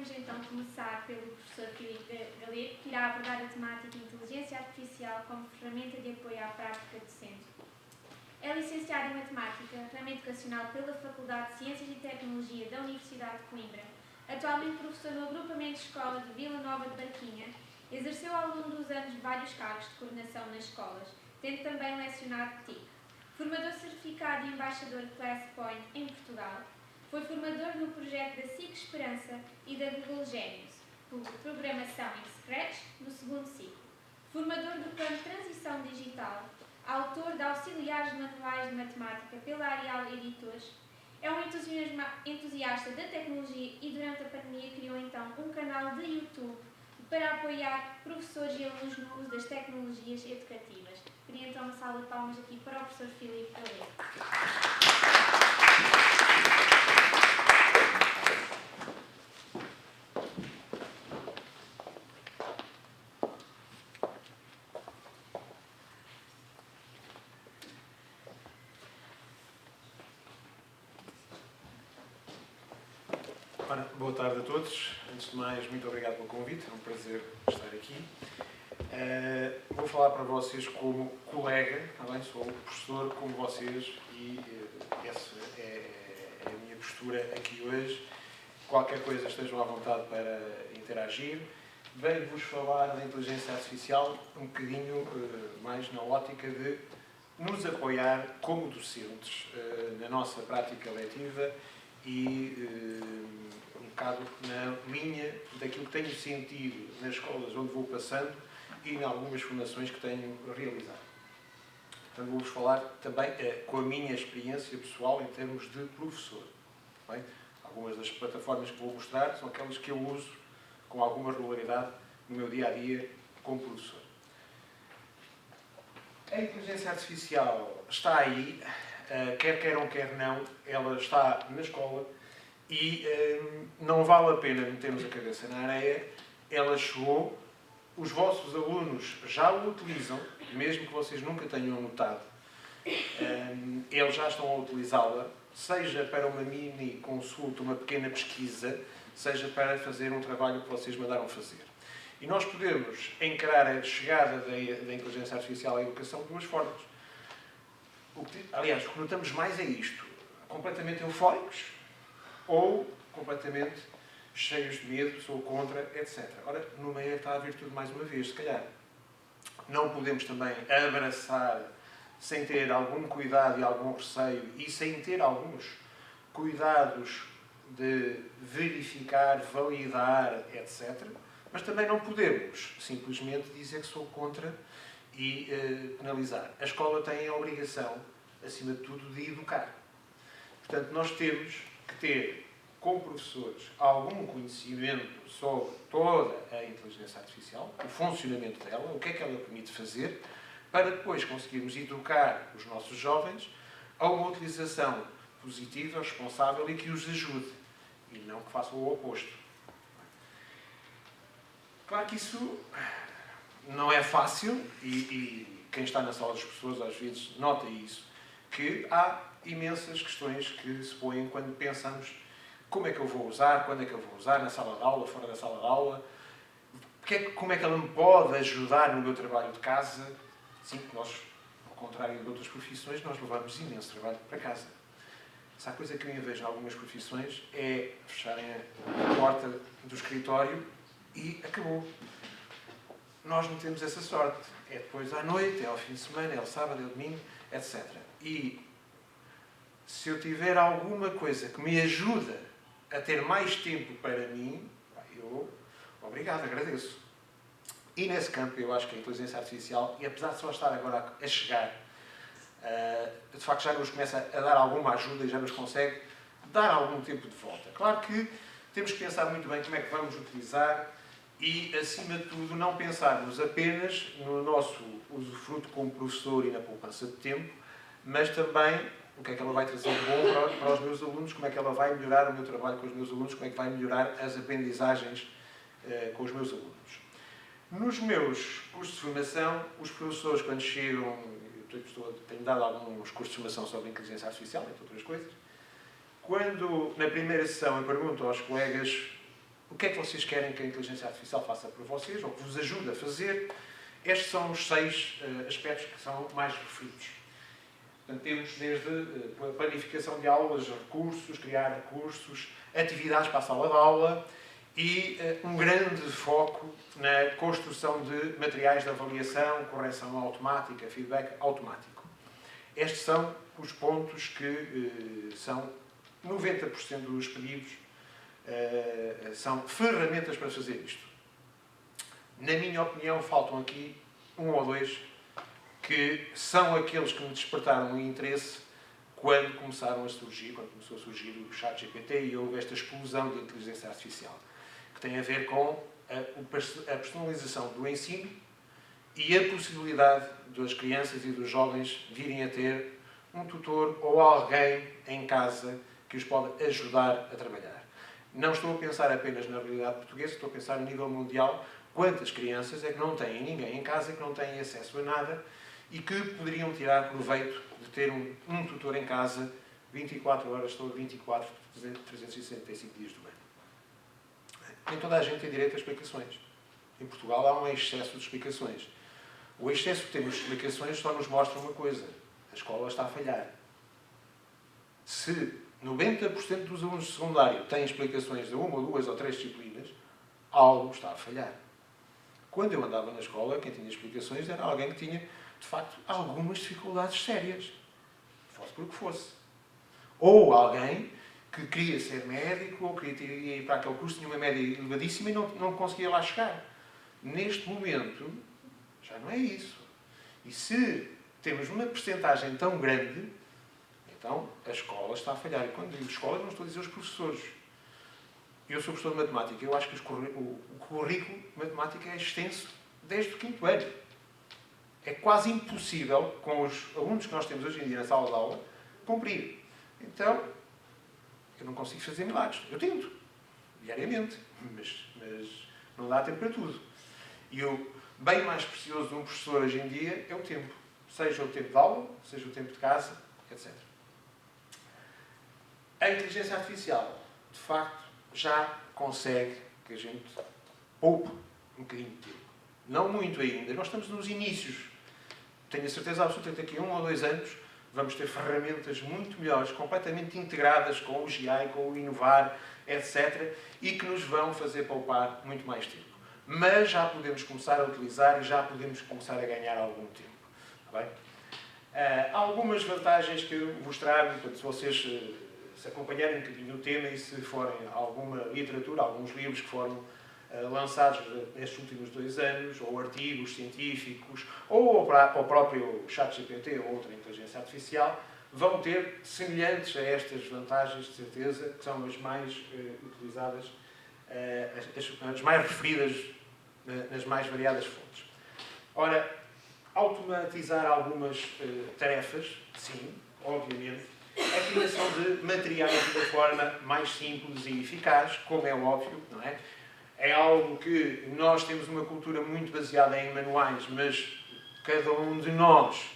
vamos então começar pelo professor Filipe Galego, que irá abordar a temática Inteligência Artificial como ferramenta de apoio à prática docente. É licenciado em Matemática, ramo educacional pela Faculdade de Ciências e Tecnologia da Universidade de Coimbra. Atualmente professor no agrupamento de escola de Vila Nova de Barquinha, exerceu ao longo dos anos vários cargos de coordenação nas escolas, tendo também lecionado TIC. Formador certificado e embaixador de ClassPoint em Portugal, foi formador no projeto da SIC Esperança e da Google Genius, por programação em Scratch, no segundo ciclo. Formador do plano de Transição Digital, autor de auxiliares de manuais de matemática pela Arial Editores, é um entusiasta da tecnologia e durante a pandemia criou então um canal de YouTube para apoiar professores e alunos no uso das tecnologias educativas. Queria então uma salva de palmas aqui para o professor Filipe Galego. Ora, boa tarde a todos. Antes de mais, muito obrigado pelo convite. É um prazer estar aqui. Vou falar para vocês como colega, também sou professor como vocês e essa é a minha postura aqui hoje. Qualquer coisa estejam à vontade para interagir. Venho-vos falar da inteligência artificial um bocadinho mais na ótica de nos apoiar como docentes na nossa prática letiva e um bocado na linha daquilo que tenho sentido nas escolas onde vou passando e em algumas formações que tenho realizado. Portanto, vou-vos falar também com a minha experiência pessoal em termos de professor. Bem? Algumas das plataformas que vou mostrar são aquelas que eu uso com alguma regularidade no meu dia-a-dia como professor. A inteligência artificial está aí, quer queiram, quer não, ela está na escola e não vale a pena metermos a cabeça na areia, ela chegou, os vossos alunos já o utilizam, mesmo que vocês nunca tenham notado, eles já estão a utilizá-la, seja para uma mini consulta, uma pequena pesquisa, seja para fazer um trabalho que vocês mandaram fazer. E nós podemos encarar a chegada da inteligência artificial à educação de duas formas. Aliás, o que notamos mais é isto. Completamente eufóricos ou completamente cheios de medo, sou contra, etc. Ora, no meio está a vir tudo mais uma vez, se calhar. Não podemos também abraçar sem ter algum cuidado e algum receio e sem ter alguns cuidados de verificar, validar, etc. Mas também não podemos simplesmente dizer que sou contra e penalizar. A escola tem a obrigação, acima de tudo, de educar. Portanto, nós temos que ter, como professores, algum conhecimento sobre toda a inteligência artificial, o funcionamento dela, o que é que ela permite fazer, para depois conseguirmos educar os nossos jovens a uma utilização positiva, responsável e que os ajude, e não que façam o oposto. Claro que isso não é fácil e quem está na sala dos professores às vezes nota isso, que há imensas questões que se põem quando pensamos como é que eu vou usar, quando é que eu vou usar, na sala de aula, fora da sala de aula, como é que ela me pode ajudar no meu trabalho de casa. Sim, nós, ao contrário de outras profissões, nós levamos imenso trabalho para casa. Essa coisa que eu vejo em algumas profissões é fecharem a porta do escritório e acabou. Nós não temos essa sorte. É depois à noite, é ao fim de semana, é ao sábado, é ao domingo, etc. E se eu tiver alguma coisa que me ajuda a ter mais tempo para mim, eu, obrigado, agradeço. E nesse campo eu acho que a inteligência artificial, e apesar de só estar agora a chegar, de facto já nos começa a dar alguma ajuda e já nos consegue dar algum tempo de volta. Claro que temos que pensar muito bem como é que vamos utilizar e, acima de tudo, não pensarmos apenas no nosso usufruto como professor e na poupança de tempo, mas também o que é que ela vai trazer de bom para os meus alunos, como é que ela vai melhorar o meu trabalho com os meus alunos, como é que vai melhorar as aprendizagens com os meus alunos. Nos meus cursos de formação, os professores, quando chegam, tenho dado alguns cursos de formação sobre inteligência artificial, entre outras coisas, quando na primeira sessão eu pergunto aos colegas o que é que vocês querem que a inteligência artificial faça por vocês, ou que vos ajude a fazer. Estes são os 6 aspectos que são mais referidos. Portanto, temos desde a planificação de aulas, recursos, criar recursos, atividades para a sala de aula e um grande foco na construção de materiais de avaliação, correção automática, feedback automático. Estes são os pontos que são 90% dos pedidos, são ferramentas para fazer isto. Na minha opinião, faltam aqui 1 ou 2 que são aqueles que me despertaram o interesse quando começaram a surgir, quando começou a surgir o ChatGPT e houve esta explosão de inteligência artificial, que tem a ver com a personalização do ensino e a possibilidade das crianças e dos jovens virem a ter um tutor ou alguém em casa que os pode ajudar a trabalhar. Não estou a pensar apenas na realidade portuguesa, estou a pensar a nível mundial. Quantas crianças é que não têm ninguém em casa, que não têm acesso a nada e que poderiam tirar proveito de ter um tutor em casa 24 horas sobre 24, 365 dias do ano. Nem toda a gente tem direito a explicações. Em Portugal há um excesso de explicações. O excesso que temos de explicações só nos mostra uma coisa. A escola está a falhar. Se 90% dos alunos de secundário têm explicações de 1 ou 2 ou 3 disciplinas, algo está a falhar. Quando eu andava na escola, quem tinha explicações era alguém que tinha, de facto, algumas dificuldades sérias. Fosse por que fosse. Ou alguém que queria ser médico, ou queria ir para aquele curso, tinha uma média elevadíssima e não conseguia lá chegar. Neste momento, já não é isso. E se temos uma percentagem tão grande, então a escola está a falhar. E quando digo escola, não estou a dizer os professores. Eu sou professor de matemática. Eu acho que o currículo de matemática é extenso desde o 5º ano. É quase impossível, com os alunos que nós temos hoje em dia na sala de aula, cumprir. Então, eu não consigo fazer milagres. Eu tento, diariamente, mas não dá tempo para tudo. E o bem mais precioso de um professor hoje em dia é o tempo. Seja o tempo de aula, seja o tempo de casa, etc. A inteligência artificial, de facto, já consegue que a gente poupe um bocadinho de tempo. Não muito ainda. Nós estamos nos inícios. Tenho a certeza absoluta que daqui a 1 ou 2 anos vamos ter ferramentas muito melhores, completamente integradas com o GI, com o Inovar, etc. E que nos vão fazer poupar muito mais tempo. Mas já podemos começar a utilizar e já podemos começar a ganhar algum tempo. Está bem? Há algumas vantagens que eu vos trago, portanto, se vocês se acompanharem um bocadinho o tema e se forem alguma literatura, alguns livros que foram lançados nestes últimos 2 anos, ou artigos científicos, ou o próprio ChatGPT ou outra inteligência artificial, vão ter semelhantes a estas vantagens, de certeza, que são as mais utilizadas, as mais referidas nas mais variadas fontes. Ora, automatizar algumas tarefas, sim, obviamente. A criação de materiais de uma forma mais simples e eficaz, como é óbvio, não é? É algo que nós temos uma cultura muito baseada em manuais, mas cada um de nós,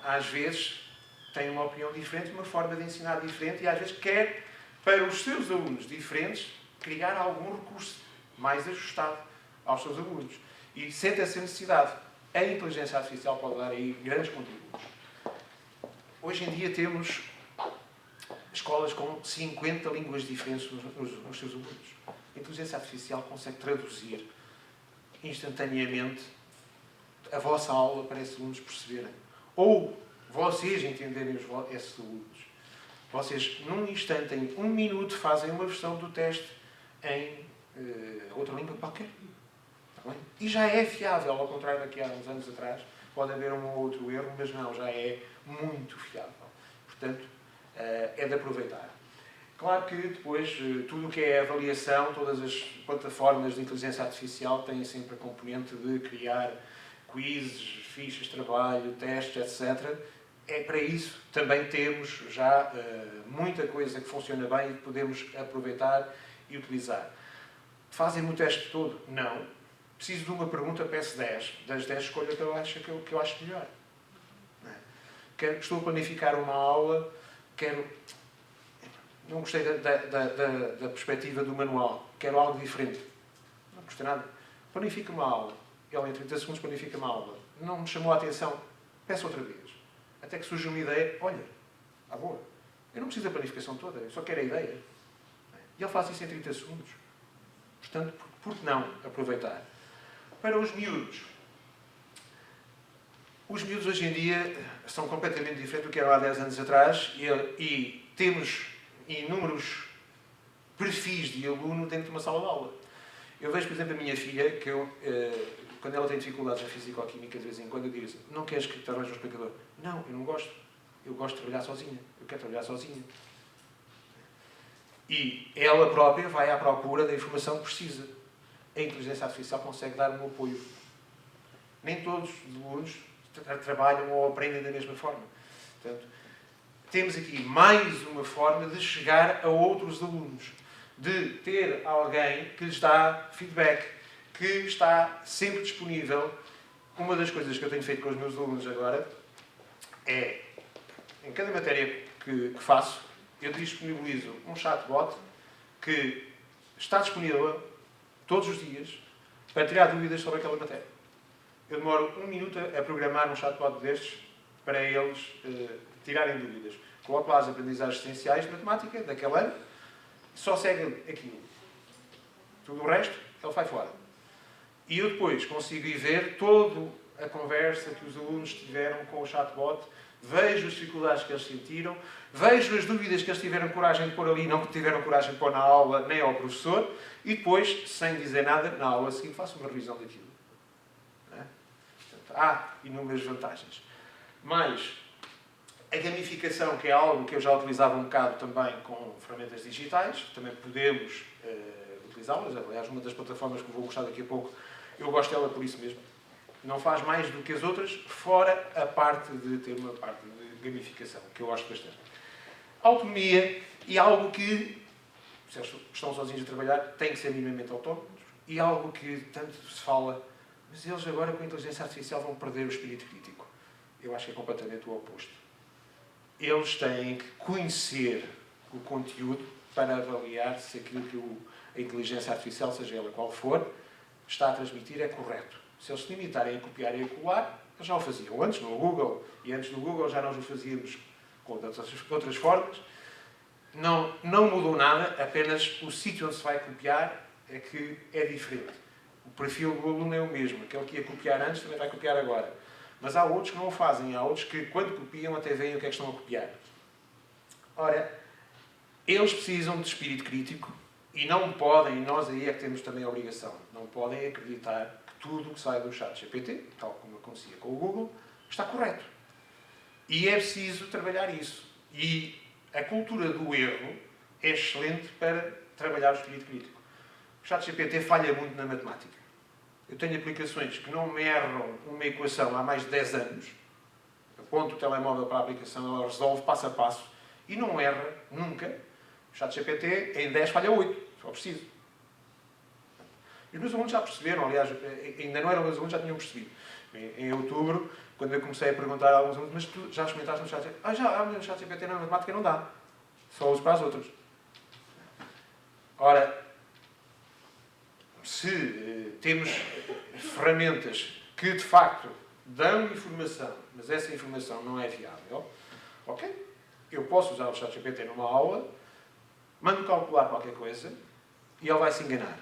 às vezes, tem uma opinião diferente, uma forma de ensinar diferente e, às vezes, quer, para os seus alunos diferentes, criar algum recurso mais ajustado aos seus alunos. E sente essa necessidade. A inteligência artificial pode dar aí grandes contributos. Hoje em dia temos escolas com 50 línguas diferentes nos seus alunos. A inteligência artificial consegue traduzir instantaneamente a vossa aula para esses alunos perceberem. Ou vocês entenderem esses alunos. Vocês, num instante, em 1 minuto, fazem uma versão do teste em outra língua qualquer. Está bem? E já é fiável, ao contrário daqui a uns anos atrás. Pode haver um ou outro erro, mas não, já é muito fiável. Portanto, é de aproveitar. Claro que depois, tudo o que é avaliação, todas as plataformas de inteligência artificial têm sempre a componente de criar quizzes, fichas de trabalho, testes, etc. É para isso também temos já muita coisa que funciona bem e que podemos aproveitar e utilizar. Fazem-me o teste todo? Não. Preciso de uma pergunta, peço 10. Das 10 escolho a que eu acho melhor. Estou a planificar uma aula, Não gostei da perspectiva do manual. Quero algo diferente. Não gostei nada. Planifica uma aula. Ele, em 30 segundos, planifica uma aula. Não me chamou a atenção. Peço outra vez. Até que surge uma ideia. Olha, à boa. Eu não preciso da planificação toda. Eu só quero a ideia. E ele faz isso em 30 segundos. Portanto, por que não aproveitar? Para os miúdos. Os miúdos hoje em dia são completamente diferentes do que eram há 10 anos atrás e temos inúmeros perfis de aluno dentro de uma sala de aula. Eu vejo, por exemplo, a minha filha, que quando ela tem dificuldades na fisicoquímica, de vez em quando, eu digo assim, não queres que te arranjes um explicador? Não, eu não gosto. Eu gosto de trabalhar sozinha. Eu quero trabalhar sozinha. E ela própria vai à procura da informação que precisa. A inteligência artificial consegue dar um apoio. Nem todos os alunos trabalham ou aprendem da mesma forma. Portanto, temos aqui mais uma forma de chegar a outros alunos. De ter alguém que lhes dá feedback, que está sempre disponível. Uma das coisas que eu tenho feito com os meus alunos agora é, em cada matéria que faço, eu disponibilizo um chatbot que está disponível todos os dias para tirar dúvidas sobre aquela matéria. Eu demoro 1 minuto a programar um chatbot destes para eles tirarem dúvidas. Coloco lá as aprendizagens essenciais de matemática daquele ano, só segue aquilo. Tudo o resto, ele vai fora. E eu depois consigo ir ver toda a conversa que os alunos tiveram com o chatbot, vejo as dificuldades que eles sentiram, vejo as dúvidas que eles tiveram coragem de pôr ali, não que tiveram coragem de pôr na aula, nem ao professor, e depois, sem dizer nada, na aula seguinte faço uma revisão daquilo. Não é? Portanto, há inúmeras vantagens. Mas a gamificação, que é algo que eu já utilizava um bocado também com ferramentas digitais, também podemos utilizá-las. Aliás, uma das plataformas que vou mostrar daqui a pouco, eu gosto dela por isso mesmo. Não faz mais do que as outras, fora a parte de ter uma parte de gamificação, que eu gosto bastante. Autonomia e algo que, se eles estão sozinhos a trabalhar, têm que ser minimamente autónomos, e algo que tanto se fala, mas eles agora com a inteligência artificial vão perder o espírito crítico. Eu acho que é completamente o oposto. Eles têm que conhecer o conteúdo para avaliar se aquilo que a inteligência artificial, seja ela qual for, está a transmitir é correto. Se eles se limitarem a copiar e a colar, eles já o faziam antes no Google, e antes do Google já nós o fazíamos com outras formas. Não mudou nada, apenas o sítio onde se vai copiar é que é diferente. O perfil do aluno é o mesmo. Aquele que ia copiar antes também vai copiar agora. Mas há outros que não o fazem. Há outros que, quando copiam, até veem o que é que estão a copiar. Ora, eles precisam de espírito crítico e não podem, e nós aí é que temos também a obrigação, não podem acreditar que tudo o que sai do ChatGPT, tal como acontecia com o Google, está correto. E é preciso trabalhar isso. E a cultura do erro é excelente para trabalhar o espírito crítico. O ChatGPT falha muito na matemática. Eu tenho aplicações que não me erram uma equação há mais de 10 anos. Aponto o telemóvel para a aplicação, ela resolve passo a passo e não erra nunca. O ChatGPT em 10 falha 8, só preciso. E os meus alunos já perceberam, aliás, ainda não eram meus alunos, já tinham percebido. Em outubro, quando eu comecei a perguntar a alguns alunos, mas tu já experimentaste no ChatGPT? Já, no ChatGPT na matemática não dá. Só uso para as outras. Ora, se temos ferramentas que, de facto, dão informação, mas essa informação não é viável, ok? Eu posso usar o ChatGPT numa aula, mando calcular qualquer coisa e ele vai se enganar.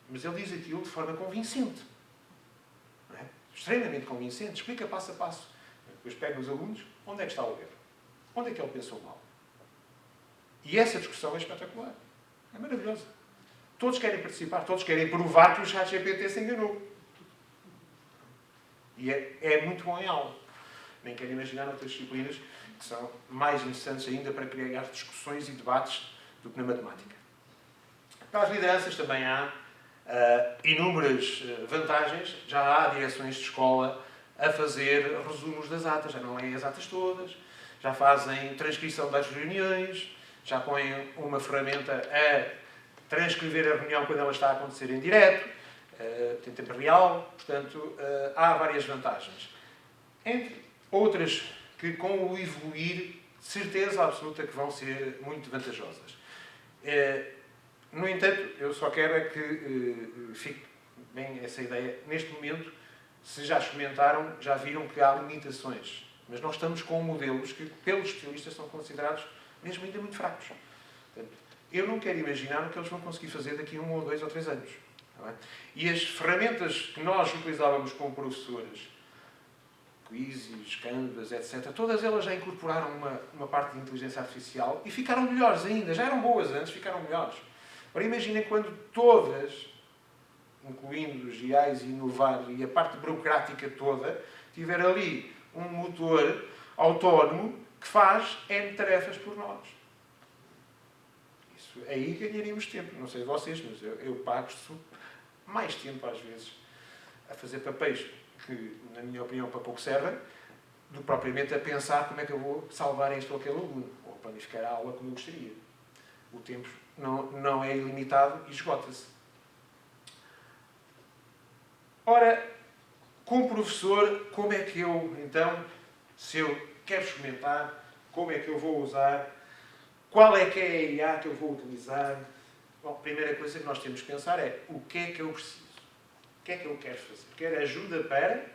Mas ele diz aquilo de forma convincente. Não é? Extremamente convincente. Explica passo a passo. Depois pega os alunos, onde é que está o erro? Onde é que ele pensou mal? E essa discussão é espetacular. É maravilhosa. Todos querem participar, todos querem provar que o ChatGPT se enganou. E é muito bom em aula. Nem quero imaginar outras disciplinas que são mais interessantes ainda para criar discussões e debates do que na matemática. Para as lideranças também há inúmeras vantagens. Já há direções de escola a fazer resumos das atas. Já não leem as atas todas, já fazem transcrição das reuniões, já põem uma ferramenta a transcrever a reunião quando ela está a acontecer em direto, em tempo real. Portanto, há várias vantagens. Entre outras que, com o evoluir, certeza absoluta que vão ser muito vantajosas. No entanto, eu só quero é que fique bem essa ideia. Neste momento, se já experimentaram, já viram que há limitações. Mas nós estamos com modelos que, pelos especialistas, são considerados mesmo ainda muito fracos. Portanto, eu não quero imaginar o que eles vão conseguir fazer daqui a 1 ou 2 ou 3 anos. Não é? E as ferramentas que nós utilizávamos como professores, Quizzes, Canvas, etc., todas elas já incorporaram uma parte de inteligência artificial e ficaram melhores ainda. Já eram boas antes, ficaram melhores. Agora imaginem quando todas, incluindo os GIs e inovar e a parte burocrática toda, tiver ali um motor autónomo que faz N tarefas por nós. Isso, aí ganharíamos tempo. Não sei vocês, mas eu pago mais tempo às vezes a fazer papéis que, na minha opinião, para pouco servem, do que propriamente a pensar como é que eu vou salvar este ou aquele aluno, ou planificar a aula como eu gostaria. O tempo não é ilimitado e esgota-se. Ora, como professor, como é que eu, então, se eu quero experimentar, como é que eu vou usar, qual é que é a IA que eu vou utilizar? Bom, a primeira coisa que nós temos que pensar é o que é que eu preciso? O que é que eu quero fazer? Quero ajuda para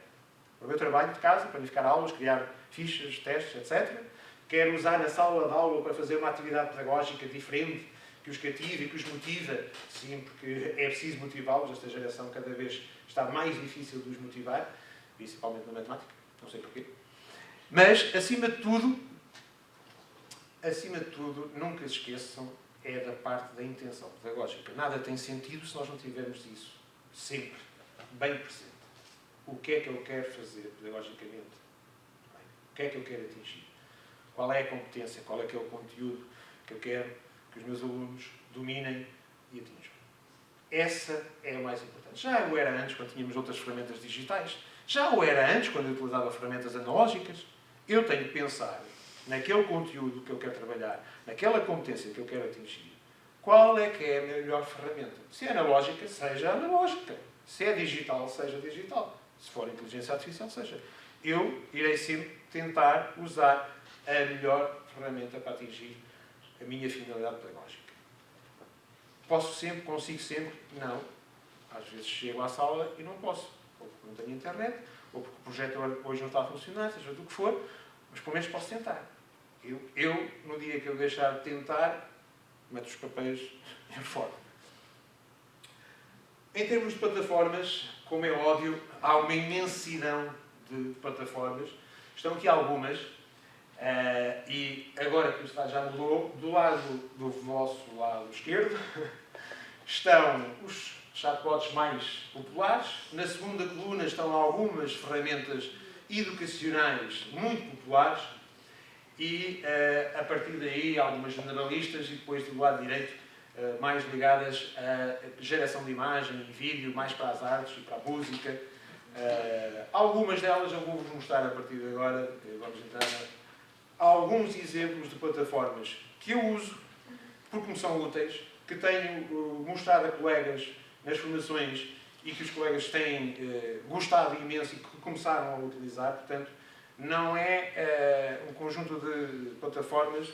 o meu trabalho de casa, planificar aulas, criar fichas, testes, etc. Quero usar na sala de aula para fazer uma atividade pedagógica diferente, que os cative e que os motiva. Sim, porque é preciso motivá-los. Esta geração cada vez está mais difícil de os motivar, principalmente na matemática, não sei porquê. Mas, acima de tudo, nunca se esqueçam, é da parte da intenção pedagógica. Nada tem sentido se nós não tivermos isso sempre bem presente. O que é que eu quero fazer pedagogicamente? O que é que eu quero atingir? Qual é a competência? Qual é que é o conteúdo que eu quero que os meus alunos dominem e atinjam? Essa é a mais importante. Já o era antes, quando tínhamos outras ferramentas digitais. Já o era antes, quando eu utilizava ferramentas analógicas. Eu tenho que pensar naquele conteúdo que eu quero trabalhar, naquela competência que eu quero atingir. Qual é que é a melhor ferramenta? Se é analógica, seja analógica. Se é digital, seja digital. Se for inteligência artificial, seja. Eu irei sempre tentar usar a melhor ferramenta para atingir a minha finalidade pedagógica. Posso sempre, consigo sempre? Não. Às vezes chego à sala e não posso. Ou porque não tenho internet, ou porque o projetor hoje não está a funcionar, seja do que for, mas pelo menos posso tentar. Eu, no dia que eu deixar de tentar, meto os papéis fora. Em termos de plataformas, como é óbvio, há uma imensidão de plataformas. Estão aqui algumas, e agora que o estado já mudou, do vosso lado esquerdo, estão os chatbots mais populares. Na segunda coluna estão algumas ferramentas educacionais muito populares. E, a partir daí, algumas generalistas e depois do lado direito, mais ligadas à geração de imagem e vídeo, mais para as artes e para a música. Algumas delas eu vou-vos mostrar a partir de agora. Vamos entrar alguns exemplos de plataformas que eu uso, porque me são úteis, que tenho mostrado a colegas nas formações e que os colegas têm gostado imenso e que começaram a utilizar. Portanto, não é um conjunto de plataformas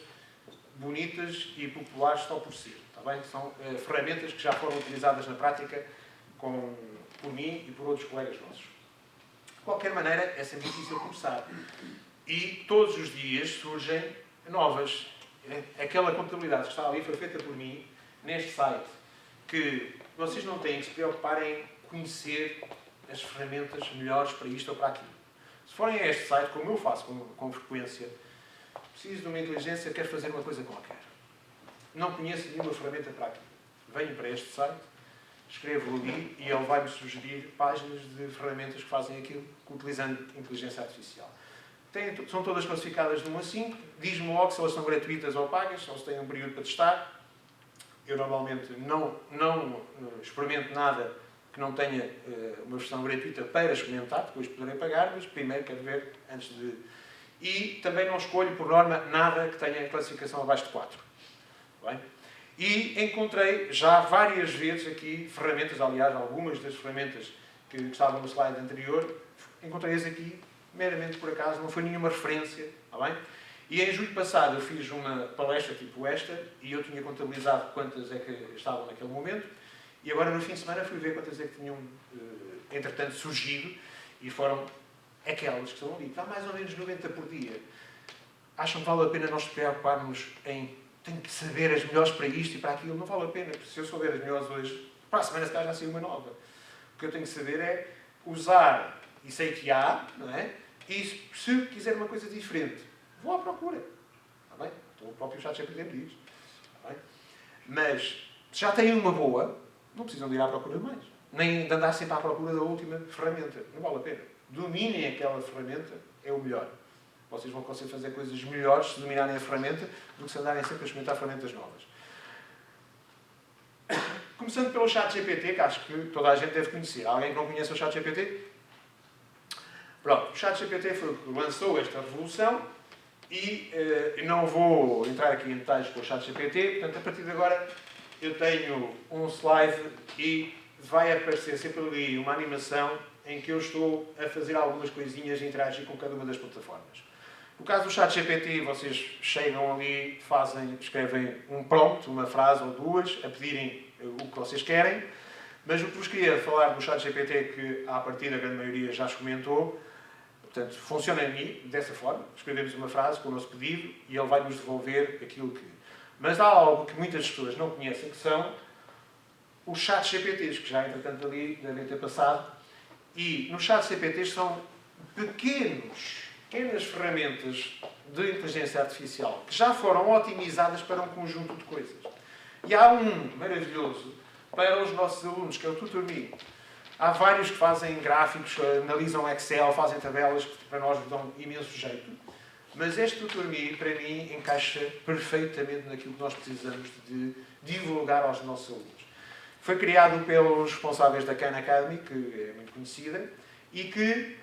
bonitas e populares só por si. Está bem? São ferramentas que já foram utilizadas na prática por mim e por outros colegas nossos. De qualquer maneira, é sempre difícil começar. E todos os dias surgem novas. Aquela contabilidade que está ali foi feita por mim, neste site, que vocês não têm que se preocupar em conhecer as ferramentas melhores para isto ou para aquilo. Se forem a este site, como eu faço com frequência, preciso de uma inteligência, quero fazer uma coisa qualquer. Não conheço nenhuma ferramenta para aquilo. Venho para este site, escrevo ali e ele vai-me sugerir páginas de ferramentas que fazem aquilo, utilizando inteligência artificial. São todas classificadas de 1 a 5. Diz-me logo se elas são gratuitas ou pagas, se elas têm um período para testar. Eu normalmente não experimento nada que não tenha uma versão gratuita para experimentar, depois poderei pagar, mas primeiro quero ver antes de... E também não escolho, por norma, nada que tenha classificação abaixo de 4. Bem? E encontrei já várias vezes aqui ferramentas, aliás, algumas das ferramentas que estavam no slide anterior, encontrei-as aqui meramente por acaso, não foi nenhuma referência. Está bem? E em julho passado eu fiz uma palestra tipo esta e eu tinha contabilizado quantas é que estavam naquele momento e agora no fim de semana fui ver quantas é que tinham, entretanto, surgido e foram aquelas que estão ali. Está mais ou menos 90 por dia. Acham que vale a pena nós preocuparmos em tenho que saber as melhores para isto e para aquilo? Não vale a pena, porque se eu souber as melhores hoje, para a semana se calhar já saiu uma nova. O que eu tenho que saber é usar, e sei que há, não é? E se quiser uma coisa diferente, vou à procura. Está bem? Então o próprio ChatGPT me diz. Está bem? Mas, se já têm uma boa, não precisam de ir à procura de mais. Nem de andar sempre à procura da última ferramenta. Não vale a pena. Dominem aquela ferramenta, é o melhor. Vocês vão conseguir fazer coisas melhores se dominarem a ferramenta do que se andarem sempre a experimentar ferramentas novas. Começando pelo ChatGPT, que acho que toda a gente deve conhecer. Alguém que não conhece o ChatGPT? Pronto, o ChatGPT foi o que lançou esta revolução e não vou entrar aqui em detalhes com o ChatGPT, portanto, a partir de agora eu tenho um slide e vai aparecer sempre ali uma animação em que eu estou a fazer algumas coisinhas e interagir com cada uma das plataformas. No caso do ChatGPT, vocês chegam ali, escrevem um prompt, uma frase ou duas, a pedirem o que vocês querem, mas o que vos queria falar do ChatGPT, que à partida a grande maioria já comentou, portanto, funciona dessa forma, escrevemos uma frase com o nosso pedido e ele vai nos devolver aquilo que... Mas há algo que muitas pessoas não conhecem, que são os ChatGPTs, que já entretanto ali devem ter passado, e nos ChatGPTs são pequenas ferramentas de inteligência artificial que já foram otimizadas para um conjunto de coisas. E há um maravilhoso para os nossos alunos, que é o TutorMe. Há vários que fazem gráficos, analisam Excel, fazem tabelas que para nós nos dão imenso jeito. Mas este TutorMe, para mim, encaixa perfeitamente naquilo que nós precisamos de divulgar aos nossos alunos. Foi criado pelos responsáveis da Khan Academy, que é muito conhecida, e que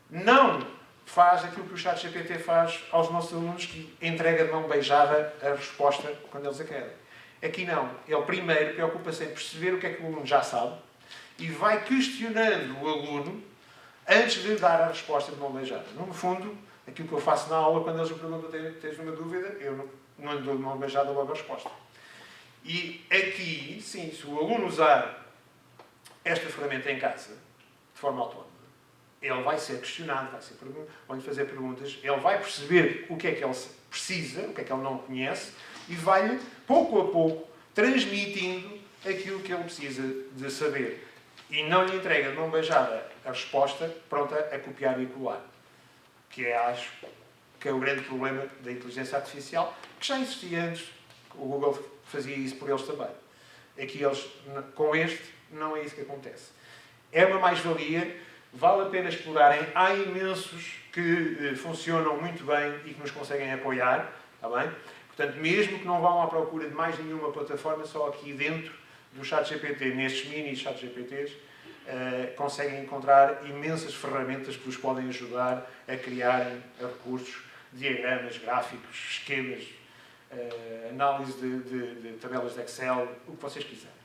não faz aquilo que o ChatGPT faz aos nossos alunos, que entrega de mão beijada a resposta quando eles a querem. Aqui não. Ele primeiro preocupa-se em perceber o que é que o aluno já sabe e vai questionando o aluno antes de dar a resposta de mão beijada. No fundo, aquilo que eu faço na aula, quando eles me perguntam tens uma dúvida, eu não lhe dou de mão beijada logo a resposta. E aqui, sim, se o aluno usar esta ferramenta em casa, de forma autónoma, ele vai ser questionado, vão-lhe fazer perguntas, ele vai perceber o que é que ele precisa, o que é que ele não conhece, e vai-lhe, pouco a pouco, transmitindo aquilo que ele precisa de saber. E não lhe entrega de mão beijada a resposta pronta a copiar e colar. Que acho que é o grande problema da inteligência artificial, que já existia antes. O Google fazia isso por eles também. Aqui eles, com este, não é isso que acontece. É uma mais-valia, vale a pena explorarem. Há imensos que funcionam muito bem e que nos conseguem apoiar, está bem? Portanto, mesmo que não vão à procura de mais nenhuma plataforma, só aqui dentro do ChatGPT, nestes mini ChatGPTs, conseguem encontrar imensas ferramentas que vos podem ajudar a criarem recursos, diagramas, gráficos, esquemas, análise de tabelas de Excel, o que vocês quiserem.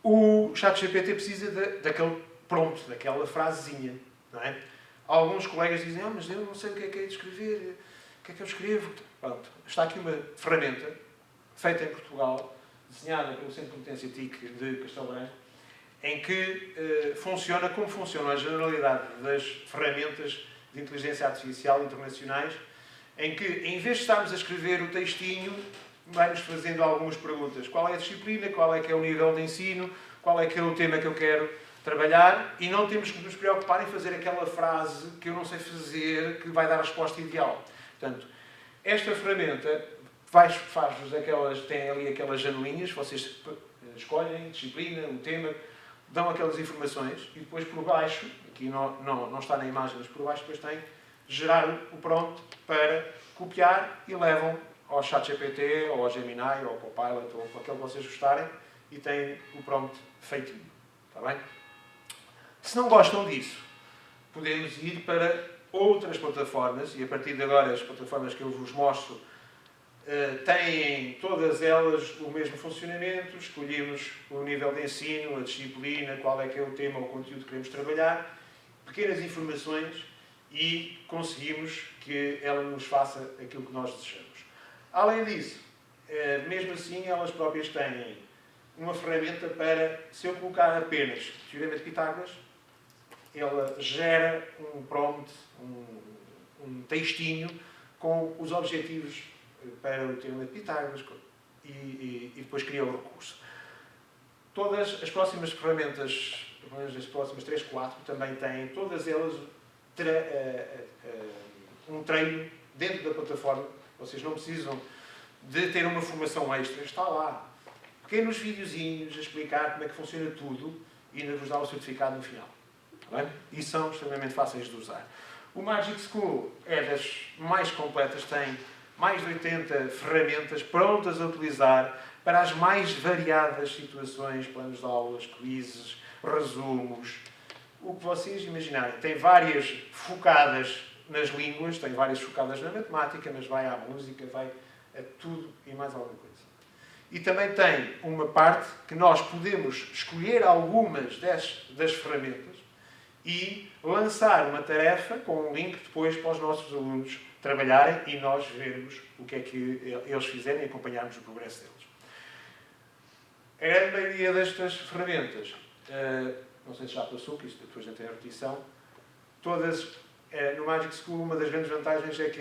O ChatGPT precisa daquele prompt, daquela frasezinha, não é? Alguns colegas dizem, mas eu não sei o que é de escrever, o que é que eu escrevo? Pronto, está aqui uma ferramenta feita em Portugal, desenhada pelo Centro de Competência TIC de Castelo Branco, em que funciona como funciona a generalidade das ferramentas de inteligência artificial internacionais, em que, em vez de estarmos a escrever o textinho, vai-nos fazendo algumas perguntas. Qual é a disciplina? Qual é que é o nível de ensino? Qual é que é o tema que eu quero trabalhar? E não temos que nos preocupar em fazer aquela frase que eu não sei fazer, que vai dar a resposta ideal. Portanto, esta ferramenta faz-vos tem ali aquelas janelinhas, vocês escolhem a disciplina, o tema, dão aquelas informações e depois por baixo, aqui não está na imagem, mas por baixo depois tem gerar o prompt para copiar e levam ao ChatGPT, ou ao Gemini, ou ao Copilot, ou aquele que vocês gostarem, e têm o prompt feitinho. Está bem? Se não gostam disso, podemos ir para outras plataformas, e a partir de agora as plataformas que eu vos mostro têm todas elas o mesmo funcionamento, escolhemos o nível de ensino, a disciplina, qual é que é o tema ou o conteúdo que queremos trabalhar, pequenas informações e conseguimos que ela nos faça aquilo que nós desejamos. Além disso, mesmo assim, elas próprias têm uma ferramenta para, se eu colocar apenas Teorema de Pitágoras, ela gera um prompt, um textinho com os objetivos para o Teorema de Pitágoras e depois cria o recurso. Todas as próximas ferramentas, pelo menos as próximas 3, 4, também têm, todas elas, um treino dentro da plataforma. Vocês não precisam de ter uma formação extra, está lá. Pequenos videozinhos a explicar como é que funciona tudo e ainda vos dá o certificado no final. Bem? E são extremamente fáceis de usar. O Magic School é das mais completas, tem mais de 80 ferramentas prontas a utilizar para as mais variadas situações, planos de aulas, quizzes, resumos, o que vocês imaginarem. Tem várias focadas nas línguas, tem várias focadas na matemática, mas vai à música, vai a tudo e mais alguma coisa. E também tem uma parte que nós podemos escolher algumas das ferramentas e lançar uma tarefa com um link depois para os nossos alunos trabalharem e nós vermos o que é que eles fizerem e acompanharmos o progresso deles. A grande maioria destas ferramentas, não sei se já passou, que isto depois já tem a repetição, todas no Magic School, uma das grandes vantagens é que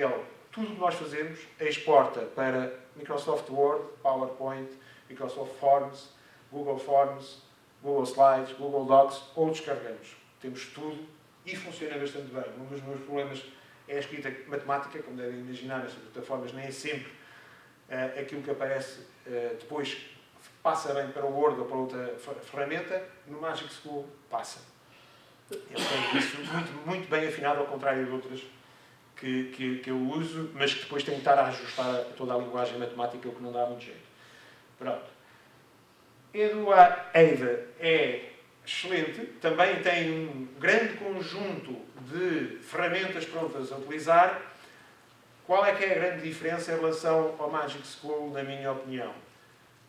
tudo o que nós fazemos exporta para Microsoft Word, PowerPoint, Microsoft Forms, Google Slides, Google Docs, ou descarregamos. Temos tudo e funciona bastante bem. Um dos meus problemas é a escrita matemática, como devem imaginar, nestas plataformas nem é sempre aquilo que aparece depois passa bem para o Word ou para outra ferramenta. No Magic School passa. Ele tem isso muito bem afinado, ao contrário de outras que eu uso, mas que depois tenho que estar a ajustar toda a linguagem matemática, o que não dá muito jeito. Pronto. EduAIDA é excelente, também tem um grande conjunto de ferramentas prontas a utilizar. Qual é que é a grande diferença em relação ao Magic School, na minha opinião?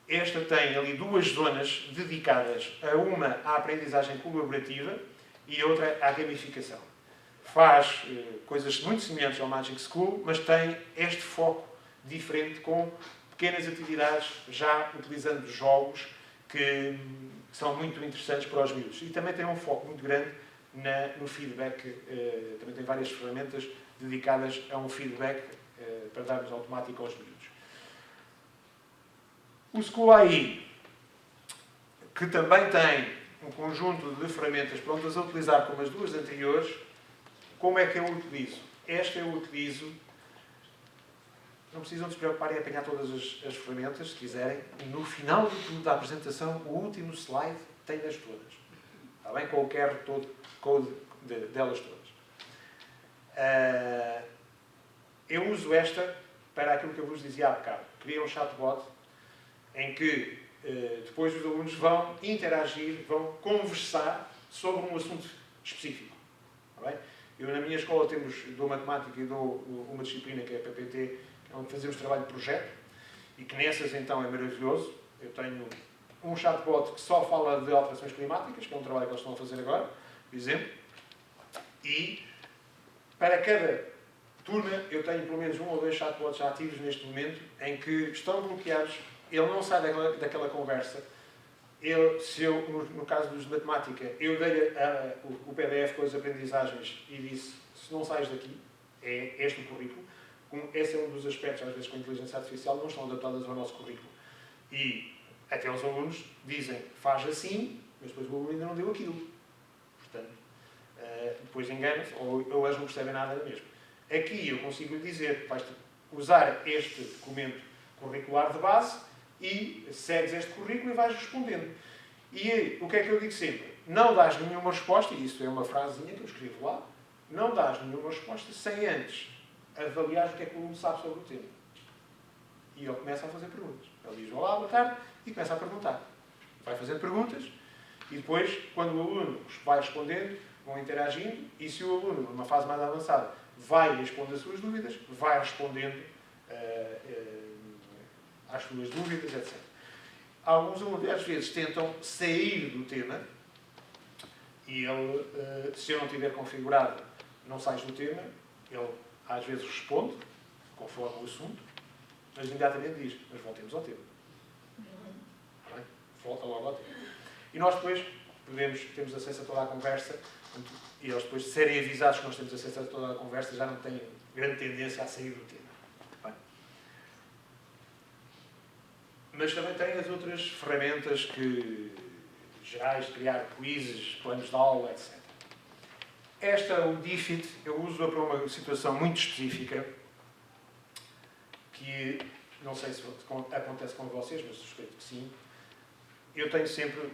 Esta tem ali duas zonas dedicadas, a uma à aprendizagem colaborativa e a outra à gamificação. Faz coisas muito semelhantes ao Magic School, mas tem este foco diferente com pequenas atividades, já utilizando jogos que são muito interessantes para os miúdos. E também tem um foco muito grande no feedback. Também tem várias ferramentas dedicadas a um feedback para darmos automático aos miúdos. O School AI, que também tem um conjunto de ferramentas prontas a utilizar como as duas anteriores. Como é que eu utilizo? Esta eu utilizo. Não precisam de se preocupar em apanhar todas as ferramentas, se quiserem. No final de tudo da apresentação, o último slide tem-nas todas. Está bem? Com o QR code delas todas. Eu uso esta para aquilo que eu vos dizia há bocado. Criei um chatbot em que depois os alunos vão interagir, vão conversar sobre um assunto específico. Está bem? Eu, na minha escola, dou matemática e dou uma disciplina que é a PPT, onde fazemos trabalho de projeto, e que nessas, então, é maravilhoso. Eu tenho um chatbot que só fala de alterações climáticas, que é um trabalho que eles estão a fazer agora, por exemplo, e para cada turma eu tenho pelo menos um ou dois chatbots ativos neste momento, em que estão bloqueados, ele não sai daquela conversa. No caso dos de matemática, eu dei-lhe o PDF com as aprendizagens e disse, se não sais daqui, é este o currículo. Esse é um dos aspectos, às vezes, com a inteligência artificial, não estão adaptadas ao nosso currículo. E até os alunos dizem, faz assim, mas depois o aluno ainda não deu aquilo. Portanto, depois engana-se, ou eles não percebem nada mesmo. Aqui eu consigo lhe dizer, vais usar este documento curricular de base e segues este currículo e vais respondendo. E o que é que eu digo sempre? Não dás nenhuma resposta, e isso é uma frasezinha que eu escrevo lá, não dás nenhuma resposta sem antes avaliar o que é que o aluno sabe sobre o tema. E ele começa a fazer perguntas. Ele diz, olá, boa tarde, e começa a perguntar. Vai fazendo perguntas, e depois, quando o aluno vai respondendo, vão interagindo, e se o aluno, numa fase mais avançada, vai responder as suas dúvidas, vai respondendo às suas dúvidas, etc. Alguns alunos, às vezes, tentam sair do tema E ele, se eu não tiver configurado, não sais do tema, ele às vezes responde, conforme o assunto, mas imediatamente diz, mas voltemos ao tema. Está bem? Volta logo ao tema. E nós depois temos acesso a toda a conversa, e eles depois de serem avisados que nós temos acesso a toda a conversa, já não têm grande tendência a sair do tema. Bem. Mas também tem as outras ferramentas gerais de criar quizzes, planos de aula, etc. Esta, o DFID, eu uso-a para uma situação muito específica, que não sei se acontece com vocês, mas suspeito que sim. Eu tenho sempre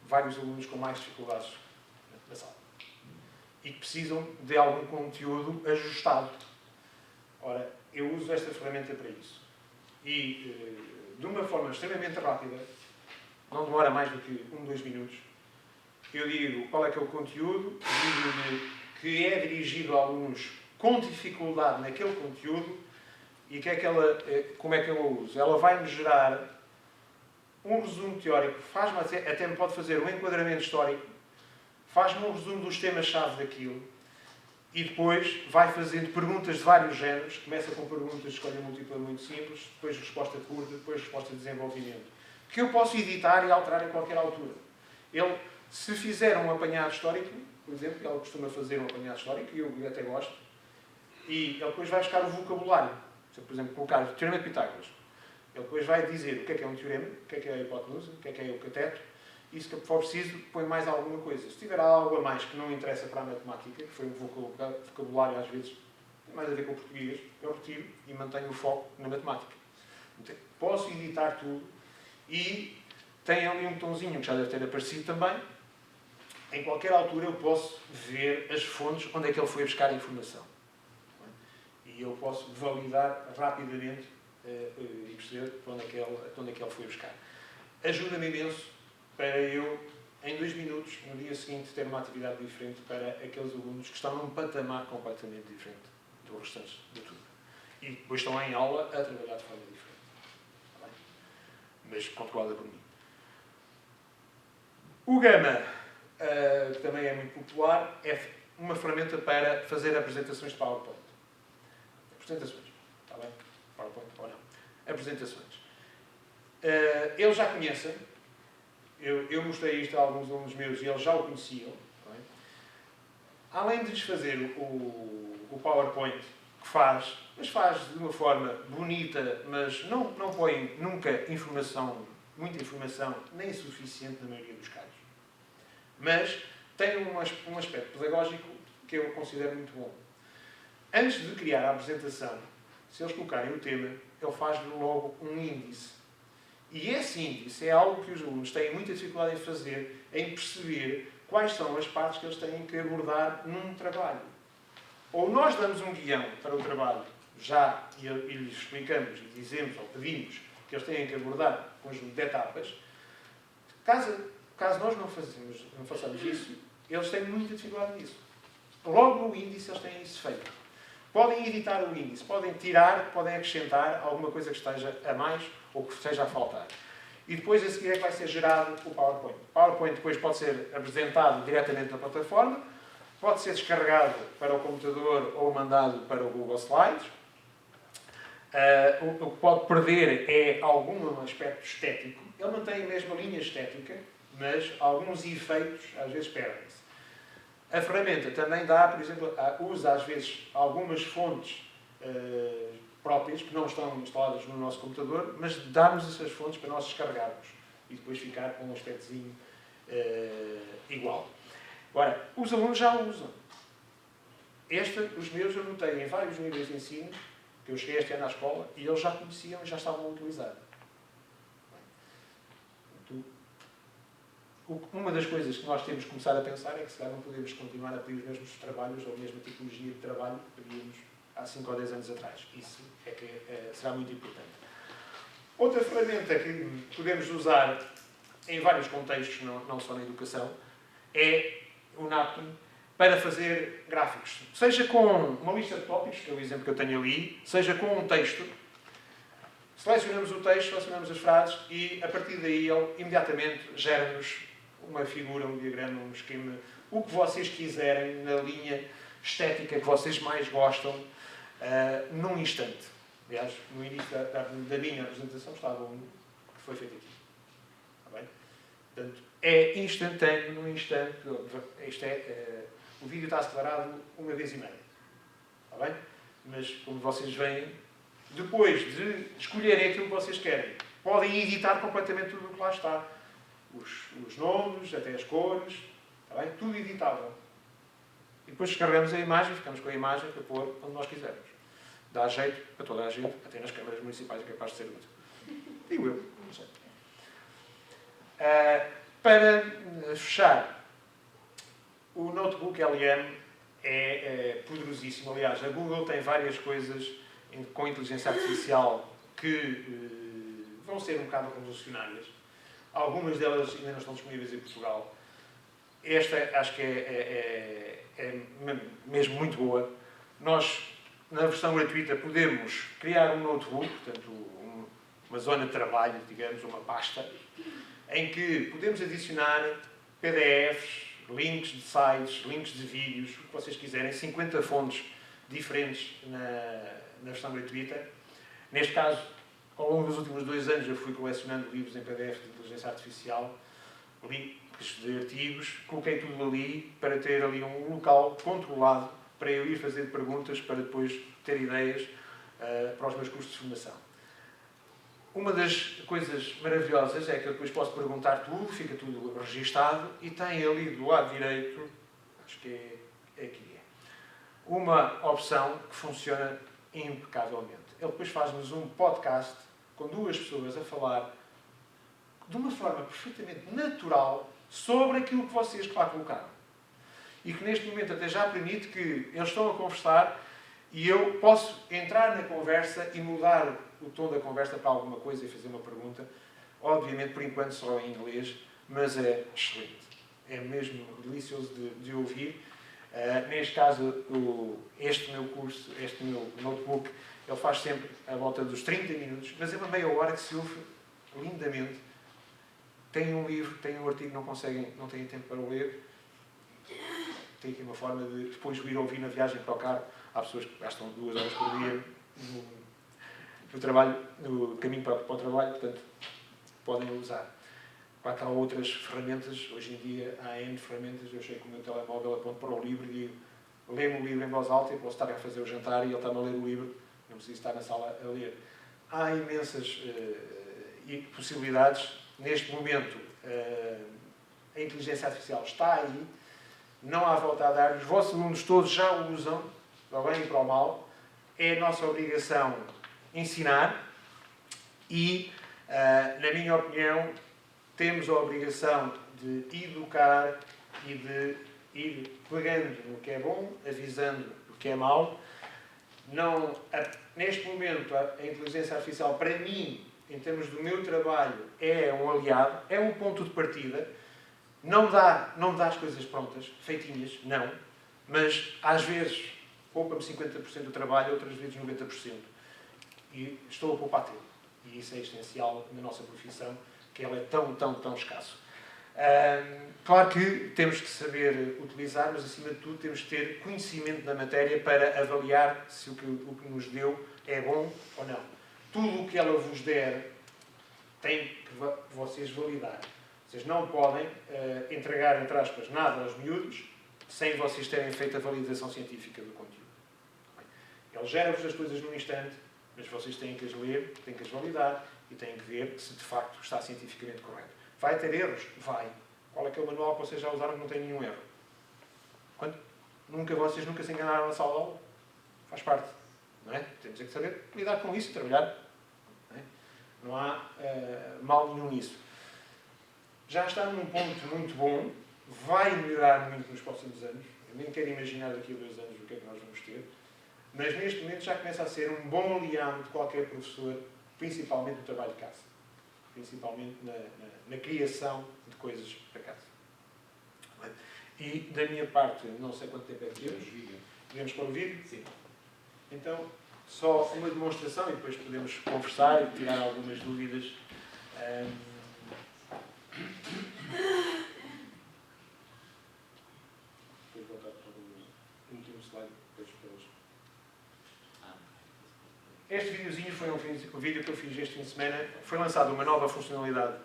vários alunos com mais dificuldades na sala e que precisam de algum conteúdo ajustado. Ora, eu uso esta ferramenta para isso. E, de uma forma extremamente rápida, não demora mais do que 2 minutos, eu digo qual é que é o conteúdo, digo-lhe que é dirigido a alunos com dificuldade naquele conteúdo e como é que eu a uso. Ela vai-me gerar um resumo teórico, até me pode fazer um enquadramento histórico, faz-me um resumo dos temas-chave daquilo e depois vai fazendo perguntas de vários géneros, começa com perguntas de escolha múltipla muito simples, depois resposta curta, depois resposta de desenvolvimento, que eu posso editar e alterar a qualquer altura. Ele, se fizer um apanhado histórico, por exemplo, ele costuma fazer um apanhado histórico, e eu até gosto, e ele depois vai buscar o vocabulário. Se eu, por exemplo, colocar o teorema de Pitágoras, ele depois vai dizer o que é um teorema, o que é a hipotenusa, o que é o cateto, e se for preciso, põe mais alguma coisa. Se tiver algo a mais que não interessa para a matemática, que foi um vocabulário às vezes tem mais a ver com o português, eu retiro e mantenho o foco na matemática. Então, posso editar tudo e tem ali um botãozinho que já deve ter aparecido também. Em qualquer altura eu posso ver as fontes onde é que ele foi buscar a informação. E eu posso validar rapidamente e perceber para onde é que ele foi buscar. Ajuda-me imenso para eu, em 2 minutos, no dia seguinte, ter uma atividade diferente para aqueles alunos que estão num patamar completamente diferente do restante de tudo. E depois estão em aula a trabalhar de forma diferente. Está bem? Mas controlada por mim. O Gama, que também é muito popular, é uma ferramenta para fazer apresentações de PowerPoint. Apresentações. Está bem? PowerPoint ou não. Apresentações. Eles já conhecem. Eu mostrei isto a alguns alunos meus e eles já o conheciam. Tá bem? Além de lhes fazer o PowerPoint que faz, mas faz de uma forma bonita, mas não põe nunca muita informação, nem suficiente na maioria dos casos. Mas tem um aspecto pedagógico que eu considero muito bom. Antes de criar a apresentação, se eles colocarem o tema, ele faz logo um índice. E esse índice é algo que os alunos têm muita dificuldade em fazer, em perceber quais são as partes que eles têm que abordar num trabalho. Ou nós damos um guião para o trabalho já e lhes explicamos e dizemos ou pedimos que eles têm que abordar um conjunto de etapas. Caso nós não façamos isso, eles têm muita dificuldade nisso. Logo no índice eles têm isso feito. Podem editar o índice, podem tirar, podem acrescentar alguma coisa que esteja a mais ou que esteja a faltar. E depois a seguir é que vai ser gerado o PowerPoint. O PowerPoint depois pode ser apresentado diretamente na plataforma, pode ser descarregado para o computador ou mandado para o Google Slides. O que pode perder é algum aspecto estético. Ele mantém a mesma linha estética, mas alguns efeitos às vezes perdem-se. A ferramenta também dá, por exemplo, usa às vezes algumas fontes próprias que não estão instaladas no nosso computador, mas dá-nos essas fontes para nós descarregarmos e depois ficar com um aspectozinho igual. Agora, os alunos já usam. Os meus eu notei em vários níveis de ensino, que eu cheguei este ano à escola, e eles já conheciam e já estavam a utilizar. Uma das coisas que nós temos que começar a pensar é que se calhar não podemos continuar a pedir os mesmos trabalhos ou a mesma tipologia de trabalho que pedíamos há 5 ou 10 anos atrás. Isso é que será muito importante. Outra ferramenta que podemos usar em vários contextos, não só na educação, é o Napkin para fazer gráficos. Seja com uma lista de tópicos, que é o exemplo que eu tenho ali, seja com um texto. Selecionamos o texto, selecionamos as frases e, a partir daí, ele imediatamente gera-nos uma figura, um diagrama, um esquema o que vocês quiserem, na linha estética que vocês mais gostam, num instante. Aliás, no início da minha apresentação estava um que foi feito aqui. Está bem? Portanto, é instantâneo, num instante. O vídeo está separado uma vez e meia. Está bem? Mas, como vocês veem, depois de escolherem aquilo que vocês querem, podem editar completamente tudo o que lá está. Os nomes, até as cores, está bem? Tudo editável. E depois descarregamos a imagem, ficamos com a imagem para pôr onde nós quisermos. Dá jeito para toda a gente, até nas câmaras municipais é capaz de ser útil. Digo eu, não sei. Para fechar, o notebook LM é poderosíssimo. Aliás, a Google tem várias coisas com inteligência artificial que vão ser um bocado revolucionárias. Algumas delas ainda não estão disponíveis em Portugal. Esta acho que é mesmo muito boa. Nós, na versão gratuita, podemos criar um notebook, portanto, uma zona de trabalho, digamos, uma pasta, em que podemos adicionar PDFs, links de sites, links de vídeos, o que vocês quiserem, 50 fontes diferentes na versão gratuita. Neste caso, ao longo dos últimos 2 anos, eu fui colecionando livros em PDF de inteligência artificial, links de artigos, coloquei tudo ali para ter ali um local controlado para eu ir fazer perguntas, para depois ter ideias para os meus cursos de formação. Uma das coisas maravilhosas é que eu depois posso perguntar tudo, fica tudo registado e tem ali do lado direito, acho que é aqui, uma opção que funciona impecavelmente. Ele depois faz-nos um podcast com 2 pessoas a falar de uma forma perfeitamente natural sobre aquilo que vocês lá colocaram. E que neste momento até já permite que eles estão a conversar e eu posso entrar na conversa e mudar o tom da conversa para alguma coisa e fazer uma pergunta. Obviamente, por enquanto, só em inglês, mas é excelente. É mesmo delicioso de ouvir. Neste caso, este meu curso, este meu notebook, ele faz sempre à volta dos 30 minutos, mas é uma meia hora que se ouve lindamente. Tem um livro, tem um artigo, não têm tempo para ler. Tem aqui uma forma de depois ir ouvir na viagem para o carro. Há pessoas que gastam 2 horas por dia no trabalho, no caminho para o trabalho, portanto, podem usar. Claro que há outras ferramentas, hoje em dia há N ferramentas, eu chego com o meu telemóvel, aponto para o livro e digo, lê-me o livro em voz alta, eu posso estar a fazer o jantar e ele está-me a ler o livro, não preciso estar na sala a ler. Há imensas possibilidades. Neste momento, a inteligência artificial está aí, não há volta a dar, os vossos alunos todos já o usam, para o bem e para o mal. É a nossa obrigação ensinar e, na minha opinião, temos a obrigação de educar e de ir pegando no que é bom, avisando o que é mau. Neste momento, a inteligência artificial, para mim, em termos do meu trabalho, é um aliado, é um ponto de partida. Não me dá as coisas prontas, feitinhas, não. Mas, às vezes, poupa-me 50% do trabalho, outras vezes 90%. E estou a poupar tempo. E isso é essencial na nossa profissão, que ela é tão, tão, tão escasso. Claro que temos que saber utilizar, mas, acima de tudo, temos que ter conhecimento da matéria para avaliar se o que nos deu é bom ou não. Tudo o que ela vos der, tem que vocês validar. Vocês não podem entregar, entre aspas, nada aos miúdos sem vocês terem feito a validação científica do conteúdo. Ele gera-vos as coisas num instante, mas vocês têm que as ler, têm que as validar e têm que ver se de facto está cientificamente correto. Vai ter erros? Vai. Qual é que é o manual que vocês já usaram que não tem nenhum erro? Vocês nunca se enganaram na sala de aula? Faz parte. Não é? Temos que saber lidar com isso e trabalhar. Não há mal nenhum nisso. Já está num ponto muito bom, vai melhorar muito nos próximos anos. Eu nem quero imaginar daqui a 2 anos o que é que nós vamos ter. Mas neste momento já começa a ser um bom aliado de qualquer professor, principalmente no trabalho de casa. Principalmente na criação de coisas para casa. E da minha parte, não sei quanto tempo é que temos. Podemos pôr o vídeo? Sim. Então, só uma demonstração e depois podemos conversar e tirar algumas dúvidas. Este videozinho foi um vídeo que eu fiz este fim de semana. Foi lançada uma nova funcionalidade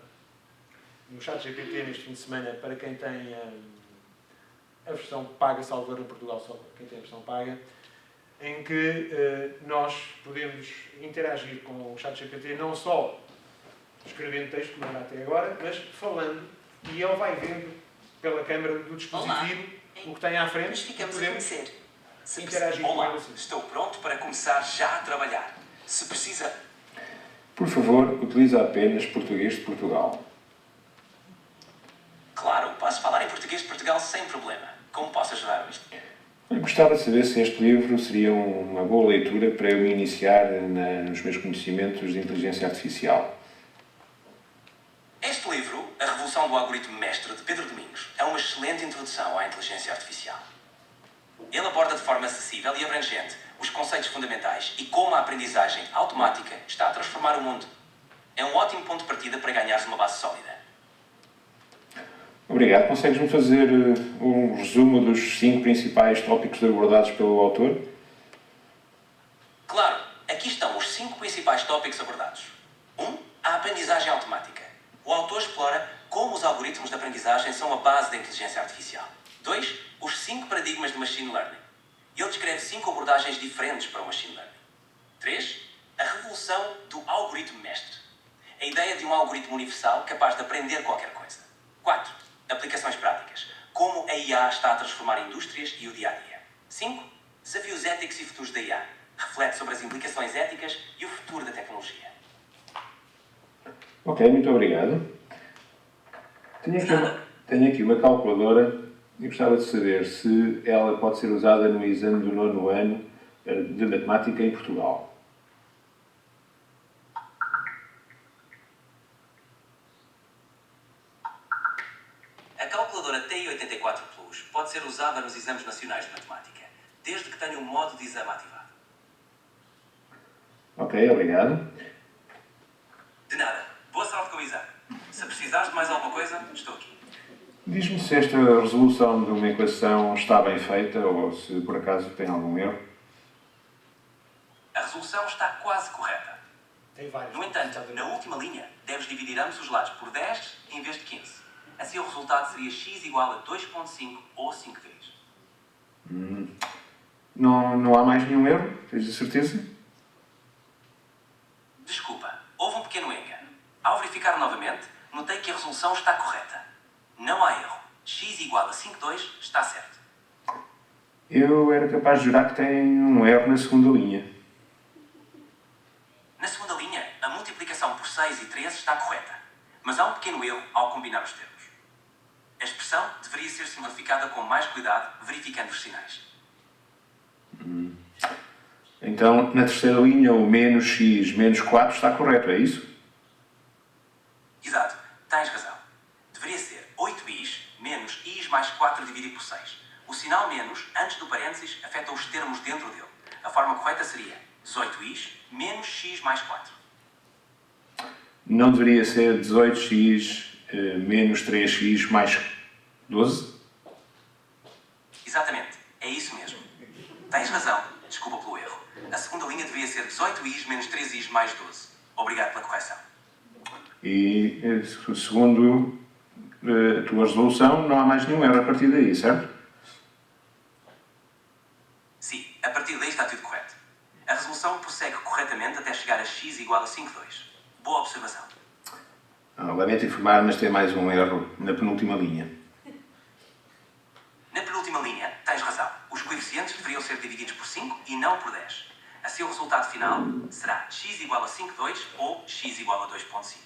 no ChatGPT neste fim de semana para quem tem a versão paga, salvo erro em Portugal, só quem tem a versão paga, em que nós podemos interagir com o ChatGPT não só escrevendo texto, como era até agora, mas falando, e ele vai vendo pela câmara do dispositivo o que tem à frente. Mas ficamos a conhecer. Interagir com Olá, ele assim. estou pronto para começar já a trabalhar. Se precisa... Por favor, utilize apenas português de Portugal. Claro, posso falar em português de Portugal sem problema. Como posso ajudar hoje? Eu gostava de saber se este livro seria uma boa leitura para eu me iniciar nos meus conhecimentos de inteligência artificial. Este livro, A Revolução do Algoritmo Mestre, de Pedro Domingos, é uma excelente introdução à inteligência artificial. Ele aborda de forma acessível e abrangente os conceitos fundamentais e como a aprendizagem automática está a transformar o mundo. É um ótimo ponto de partida para ganhares uma base sólida. Obrigado. Consegues-me fazer um resumo dos 5 principais tópicos abordados pelo autor? Claro, aqui estão os 5 principais tópicos abordados. 1. A aprendizagem automática. O autor explora como os algoritmos de aprendizagem são a base da inteligência artificial. 2. Os 5 paradigmas de Machine Learning. Ele descreve 5 abordagens diferentes para o Machine Learning. 3. A revolução do algoritmo mestre. A ideia de um algoritmo universal capaz de aprender qualquer coisa. 4. Aplicações práticas. Como a IA está a transformar indústrias e o dia-a-dia. 5. Desafios éticos e futuros da IA. Reflete sobre as implicações éticas e o futuro da tecnologia. Ok, muito obrigado. Tenho aqui uma calculadora e gostava de saber se ela pode ser usada no exame do 9º ano de Matemática em Portugal. A calculadora TI-84 Plus pode ser usada nos exames nacionais de matemática, desde que tenha o modo de exame ativado. Ok, obrigado. De nada. Boa sorte com o exame. Se precisares de mais alguma coisa, estou aqui. Diz-me se esta resolução de uma equação está bem feita ou se por acaso tem algum erro. A resolução está quase correta. Tem vários. No entanto, na última linha, deves dividir ambos os lados por 10 em vez de 15. Assim o resultado seria x igual a 2.5 ou 5 vezes. Não há mais nenhum erro? Tens a certeza? Desculpa, houve um pequeno engano. Ao verificar novamente, notei que a resolução está correta. Não há erro. X igual a 5,2 está certo. Eu era capaz de jurar que tem um erro na segunda linha. Na segunda linha, a multiplicação por 6 e 13 está correta. Mas há um pequeno erro ao combinar os termos. A expressão deveria ser simplificada com mais cuidado, verificando os sinais. Então, na terceira linha, o menos x menos 4 está correto, é isso? Exato, tens razão. Deveria ser 8is menos is mais 4 dividido por 6. O sinal menos, antes do parênteses, afeta os termos dentro dele. A forma correta seria 18is menos x mais 4. Não deveria ser 18x menos 3x mais 12? Exatamente, é isso mesmo. Tens razão, desculpa pelo erro. A segunda linha deveria ser 18is menos 3is mais 12. Obrigado pela correção. E, segundo a tua resolução, não há mais nenhum erro a partir daí, certo? Sim, a partir daí está tudo correto. A resolução prossegue corretamente até chegar a x igual a 5,2. Boa observação. Lamento informar, mas tem mais um erro na penúltima linha. Na penúltima linha, tens razão. Os coeficientes deveriam ser divididos por 5 e não por 10. Assim o resultado final será x igual a 5,2 ou x igual a 2,5.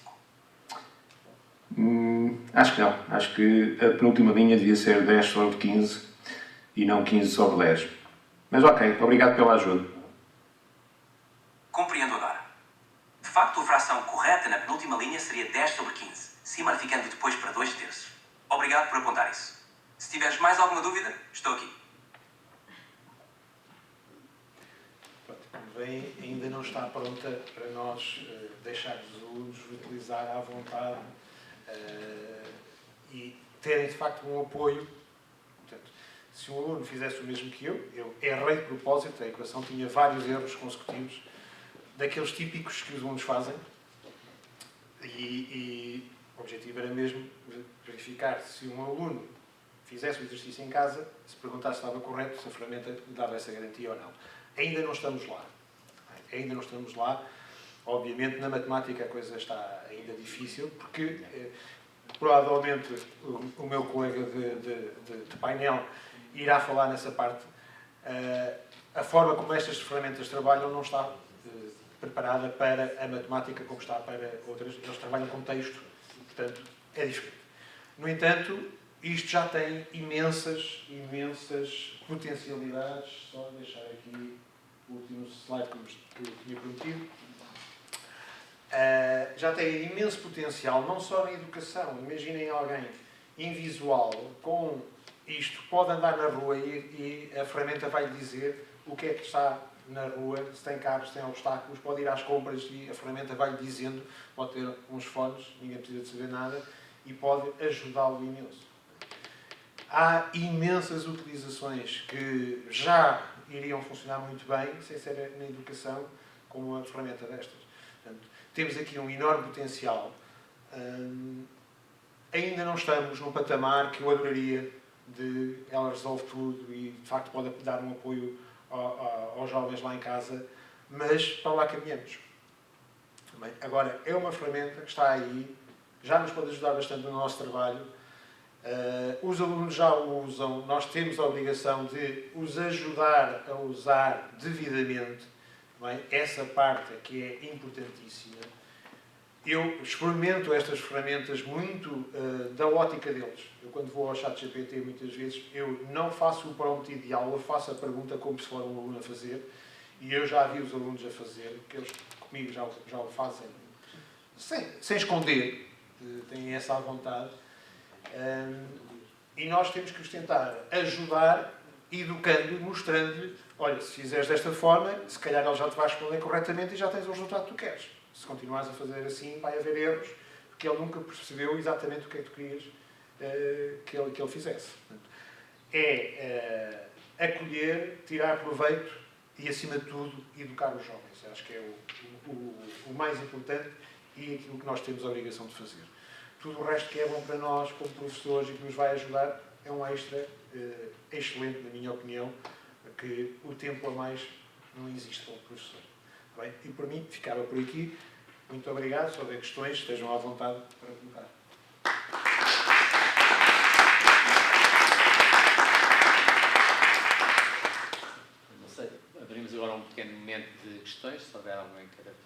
Acho que não. Acho que a penúltima linha devia ser 10 sobre 15 e não 15 sobre 10. Mas ok, obrigado pela ajuda. Compreendo agora. De facto, a fração correta na penúltima linha seria 10 sobre 15, simplificando depois para 2 terços. Obrigado por apontar isso. Se tiveres mais alguma dúvida, estou aqui. Bem, ainda não está pronta para nós deixarmos-os utilizar à vontade e terem de facto um apoio. Portanto, se um aluno fizesse o mesmo que eu errei de propósito, a equação tinha vários erros consecutivos daqueles típicos que os alunos fazem e o objetivo era mesmo verificar se um aluno fizesse o exercício em casa, se perguntasse se estava correto, se a ferramenta lhe dava essa garantia ou não. Ainda não estamos lá. Ainda não estamos lá. Obviamente, na matemática a coisa está ainda difícil, porque provavelmente o meu colega de painel irá falar nessa parte. A forma como estas ferramentas trabalham não está preparada para a matemática como está para outras. Eles trabalham com texto, portanto, é diferente. No entanto, isto já tem imensas potencialidades. Só deixar aqui o último slide que eu tinha prometido. Já tem imenso potencial, não só na educação. Imaginem alguém invisual com isto, pode andar na rua e a ferramenta vai lhe dizer o que é que está na rua, se tem carros, se tem obstáculos, pode ir às compras e a ferramenta vai lhe dizendo, pode ter uns fones, ninguém precisa de saber nada, e pode ajudá-lo imenso. Há imensas utilizações que já iriam funcionar muito bem, sem ser na educação, como uma ferramenta destas. Portanto, temos aqui um enorme potencial. Ainda não estamos num patamar que eu adoraria de ela resolve tudo e, de facto, pode dar um apoio aos jovens lá em casa, mas para lá caminhamos. Bem, agora, é uma ferramenta que está aí, já nos pode ajudar bastante no nosso trabalho. Os alunos já o usam, nós temos a obrigação de os ajudar a usar devidamente. Bem, essa parte aqui é importantíssima. Eu experimento estas ferramentas muito da ótica deles. Eu, quando vou ao ChatGPT, muitas vezes, eu não faço o prompt ideal, eu faço a pergunta como se for um aluno a fazer, e eu já vi os alunos a fazer, que eles comigo já o fazem sem esconder, têm essa à vontade. E nós temos que os tentar ajudar, educando, mostrando-lhe, olha, se fizeres desta forma, se calhar ele já te vai responder corretamente e já tens o resultado que tu queres. Se continuares a fazer assim, vai haver erros, porque ele nunca percebeu exatamente o que é que tu querias que ele fizesse. Portanto, acolher, tirar proveito e, acima de tudo, educar os jovens. Acho que é o mais importante e aquilo que nós temos a obrigação de fazer. Tudo o resto que é bom para nós, como professores, e que nos vai ajudar, é um extra excelente, na minha opinião, que o tempo a mais não existe para o professor. Bem, e por mim, ficava por aqui. Muito obrigado. Se houver questões, estejam à vontade para colocar. Não sei, abrimos agora um pequeno momento de questões, se houver alguém que queira fazer.